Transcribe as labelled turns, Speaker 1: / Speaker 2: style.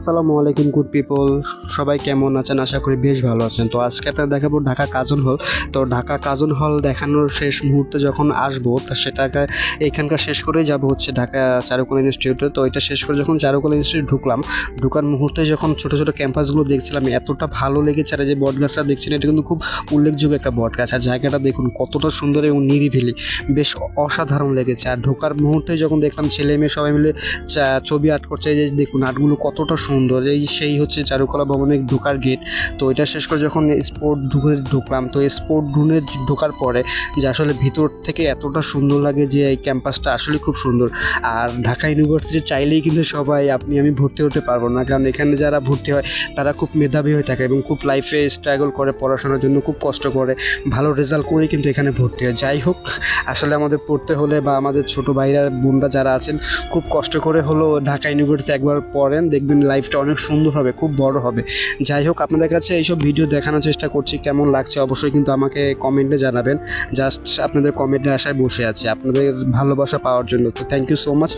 Speaker 1: আসসালামু আলাইকুম good people, সবাই কেমন আছেন? আশা করি বেশ ভালো আছেন। তো আজকে আপনারা দেখাবো ঢাকা কাজন হল। তো ঢাকা কাজন হল দেখানোর শেষ মুহূর্তে যখন আসবো তো সেটাকে এইখানকার শেষ করেই যাব হচ্ছে ঢাকা চারুকলা ইনস্টিটিউটে। তো এটা শেষ করে যখন চারুকলা ইনস্টিটিউট ঢুকার মুহূর্তে যখন ছোটো ছোটো ক্যাম্পাসগুলো দেখছিলাম এতটা ভালো লেগেছে। আর যে বট গাছটা দেখছেন এটা কিন্তু খুব উল্লেখযোগ্য একটা বট গাছ। আর জায়গাটা দেখুন কতটা সুন্দর এবং নিরিবিলি, বেশ অসাধারণ লেগেছে। আর ঢোকার মুহূর্তে যখন দেখলাম ছেলে মেয়ে সবাই মিলে ছবি আর্ট করছে, এই যে দেখুন আর্টগুলো কতটা সুন্দর। সেই হচ্ছে চারুকলা ভবনের ঢোকার গেট। তো এটা শেষ করে যখন স্পোর্ট ঢুকলাম, তো স্পোর্ট রুমে ঢোকার পরে যে আসলে ভিতর থেকে এতটা সুন্দর লাগে যে এই ক্যাম্পাসটা আসলে খুব সুন্দর। আর ঢাকা ইউনিভার্সিটি চাইলেই কিন্তু সবাই আমি ভর্তি হতে পারবো না, কারণ এখানে যারা ভর্তি হয় তারা খুব মেধাবী হয়ে থাকে এবং খুব লাইফে স্ট্রাগল করে, পড়াশোনার জন্য খুব কষ্ট করে, ভালো রেজাল্ট করেই কিন্তু এখানে ভর্তি হয়। যাই হোক, আসলে আমাদের পড়তে হলে বা আমাদের ছোটো ভাইরা বোনরা যারা আছেন খুব কষ্ট করে হলেও ঢাকা ইউনিভার্সিটি একবার পড়েন, দেখবেন লাইফটা অনেক সুন্দর হবে, খুব বড় হবে। যাই হোক, আপনাদের কাছে এইসব ভিডিও দেখানোর চেষ্টা করছি, কেমন লাগছে অবশ্যই কিন্তু আমাকে কমেন্টে জানাবেন। জাস্ট আপনাদের কমেন্টের আশায় বসে আছি আপনাদের ভালোবাসা পাওয়ার জন্য। তো থ্যাংক ইউ সো মাচ।